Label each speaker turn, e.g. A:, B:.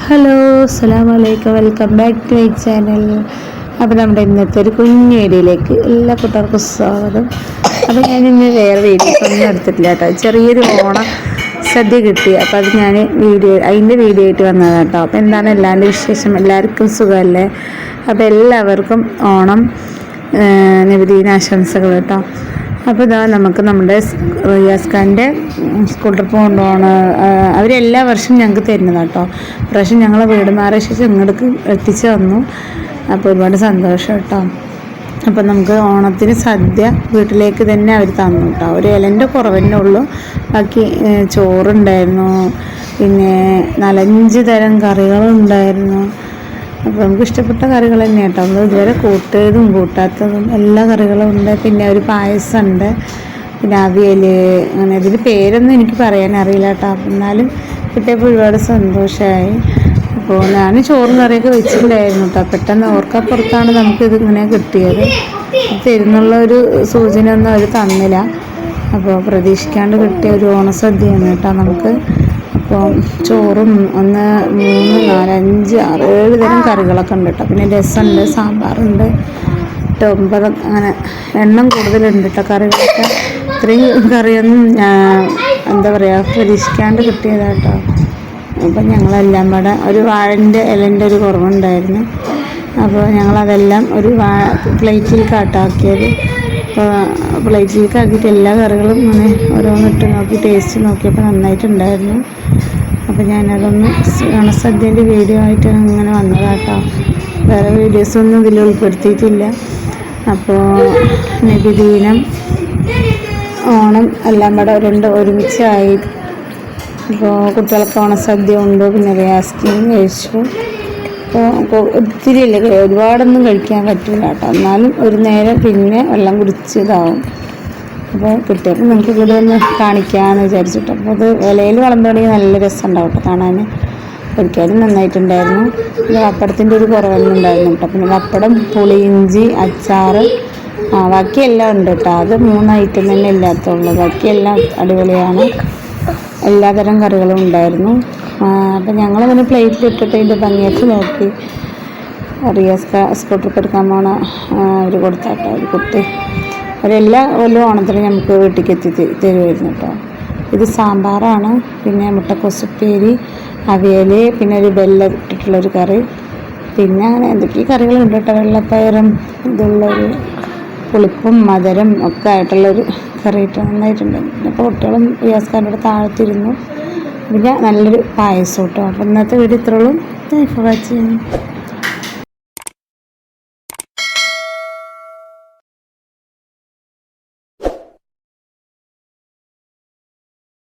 A: Hello, അസ്സലാമു അലൈക്കും. Welcome back to my channel. അപ്പോൾ നമ്മുടെ ഇന്നത്തെ ഒരു കുഞ്ഞു വീഡിയോയിലേക്ക് എല്ലാ കൂട്ടുകാർക്കും സ്വാഗതം. അപ്പോൾ ഞാൻ ഇന്ന് വേറെ വീഡിയോസ് ഒന്നും എടുത്തിട്ടില്ല കേട്ടോ. ചെറിയൊരു ഓണം സദ്യ കിട്ടി, അപ്പോൾ അത് ഞാൻ അതിൻ്റെ വീഡിയോ ആയിട്ട് വന്നതാണ് കേട്ടോ. അപ്പോൾ എന്താണ് എല്ലാവരുടെ വിശേഷം? എല്ലാവർക്കും സുഖമല്ലേ? അപ്പോൾ എല്ലാവർക്കും ഓണം നബിദിനാശംസകൾ കേട്ടോ. അപ്പോൾ ഇതാ നമുക്ക് നമ്മുടെ റിയാസ് ഖാൻ്റെ സ്കൂൾ ട്രിപ്പ് കൊണ്ടുപോകണം. അവരെല്ലാ വർഷവും ഞങ്ങൾക്ക് തരുന്നതാണ് കേട്ടോ. പ്രാവശ്യം ഞങ്ങളെ വീട് മാറിയ ശേഷം ഇങ്ങോട്ട് എത്തിച്ച് തന്നു. അപ്പോൾ ഒരുപാട് സന്തോഷം കേട്ടോ. അപ്പോൾ നമുക്ക് ഓണത്തിന് സദ്യ വീട്ടിലേക്ക് തന്നെ അവർ തന്നു കേട്ടോ. ഒരു ഇലൻ്റെ കുറവന്നെ ഉള്ളൂ, ബാക്കി ചോറുണ്ടായിരുന്നു, പിന്നെ 4-5 തരം കറികളുണ്ടായിരുന്നു. അപ്പോൾ നമുക്ക് ഇഷ്ടപ്പെട്ട കറികൾ തന്നെ കേട്ടോ. നമ്മൾ ഇതുവരെ കൂട്ടിയതും കൂട്ടാത്തതും എല്ലാ കറികളും ഉണ്ട്. പിന്നെ ഒരു പായസം ഉണ്ട്, പിന്നെ അവിയൽ, അങ്ങനെ ഇതിൻ്റെ പേരൊന്നും എനിക്ക് പറയാനറിയില്ല കേട്ടോ. എന്നാലും കിട്ടിയപ്പോൾ ഒരുപാട് സന്തോഷമായി. അപ്പോൾ ഞാൻ ചോറും കറിയൊക്കെ വെച്ചിട്ടുണ്ടായിരുന്നു കേട്ടോ. പെട്ടെന്ന് ഓർക്കപ്പുറത്താണ് നമുക്കിത് ഇങ്ങനെ കിട്ടിയത്. തരുന്നുള്ള ഒരു സൂചന ഒന്നും അവർ തന്നില്ല. അപ്പോൾ പ്രതീക്ഷിക്കാണ്ട് കിട്ടിയ ഒരു ഓണസദ്യയാണ് കേട്ടോ നമുക്ക്. അപ്പോൾ ചോറും 1, 3, 4, 5, 6, 7 തരം കറികളൊക്കെ ഉണ്ട് കേട്ടോ. പിന്നെ രസമുണ്ട്, സാമ്പാറുണ്ട്, 9 അങ്ങനെ എണ്ണം കൂടുതലുണ്ട് കേട്ടോ കറികളൊക്കെ. ഇത്രയും കറിയൊന്നും എന്താ പറയുക പ്രതീക്ഷിക്കാണ്ട് കിട്ടിയതാട്ടോ. അപ്പം ഞങ്ങളെല്ലാം കൂടെ ഒരു വാഴൻ്റെ ഇലൻ്റെ ഒരു കുറവുണ്ടായിരുന്നു. അപ്പോൾ ഞങ്ങളതെല്ലാം ഒരു പ്ലേറ്റിൽ കാട്ടാക്കിയത്. അപ്പോൾ പ്ലേറ്റിലേക്ക് ആക്കിയിട്ട് എല്ലാ കറികളും ഇങ്ങനെ ഓരോന്നിട്ട് നോക്കി ടേസ്റ്റ് നോക്കിയപ്പോൾ നന്നായിട്ടുണ്ടായിരുന്നു. അപ്പോൾ ഞാനതൊന്ന് ഓണസദ്യൻ്റെ വീഡിയോ ആയിട്ട് അങ്ങനെ വന്നതാട്ടോ. വേറെ വീഡിയോസൊന്നും ഇതിൽ ഉൾപ്പെടുത്തിയിട്ടില്ല. അപ്പോൾ നബിദിനം, ഓണം എല്ലാം കൂടെ ഒരുമിച്ചായി. അപ്പോൾ കുട്ടികൾക്ക് ഓണസദ്യ ഉണ്ട്, പിന്നെ റിയാസ്കിയും കഴിച്ചു. അപ്പോൾ ഒത്തിരി ഇല്ല, ഒരുപാടൊന്നും കഴിക്കാൻ പറ്റില്ല കേട്ടോ. എന്നാലും ഒരു നേരം പിന്നെ വെള്ളം കുടിച്ചതാവും. അപ്പോൾ കിട്ടിയപ്പോൾ നമുക്ക് ഇവിടെ ഒന്ന് കാണിക്കാമെന്ന് വിചാരിച്ചിട്ട്. അപ്പോൾ അത് ഇലയിൽ വിളമ്പുകയാണെങ്കിൽ നല്ല രസം ഉണ്ടാവും കേട്ടോ കാണാൻ. കഴിക്കാനും നന്നായിട്ടുണ്ടായിരുന്നു. പിന്നെ പപ്പടത്തിൻ്റെ ഒരു കുറവൊന്നുണ്ടായിരുന്നു കേട്ടോ. പിന്നെ പപ്പടം, പുളിയിഞ്ചി, അച്ചാർ, ബാക്കിയെല്ലാം ഉണ്ട് കേട്ടോ. അത് 3 ഐറ്റം തന്നെ ഇല്ലാത്തുള്ളൂ, ബാക്കിയെല്ലാം അടിപൊളിയാണ്. എല്ലാതരം കറികളും ഉണ്ടായിരുന്നു. അപ്പം ഞങ്ങളിങ്ങനെ പ്ലേറ്റിലിട്ടിട്ട് ഇതിൻ്റെ ഭംഗിയൊക്കെ നോക്കി. റിയാസ് സ്കൂൾ ട്രിപ്പ് എടുക്കാൻ പോണ അവർ കൊടുത്താട്ടോ ഒരു കുട്ടി. അവരെല്ലാ ഓണത്തിന് നമുക്ക് വീട്ടിലേക്ക് എത്തി തരുമായിരുന്നു കേട്ടോ. ഇത് സാമ്പാറാണ്, പിന്നെ മുട്ടക്കൊസുപ്പേരി, അവിയൽ, പിന്നെ ഒരു വെള്ളം ഇട്ടിട്ടുള്ളൊരു കറി, പിന്നെ അങ്ങനെ എന്തൊക്കെയോ കറികളുണ്ട് കേട്ടോ. വെള്ളപ്പയറും ഇതുള്ളൊരു പുളിപ്പും മധുരം ഒക്കെ ആയിട്ടുള്ളൊരു കറി ഇട്ട് നന്നായിട്ടുണ്ട്. പിന്നെ ഇപ്പോൾ കുട്ടികളും റിയാസ് ഖാൻ്റെ താഴത്തിരുന്നു. പിന്നെ നല്ലൊരു പായസം കേട്ടോ. അപ്പോൾ ഇന്നത്തെ വീഡിയോ ഇത്രയുള്ളൂ. Thanks for watching.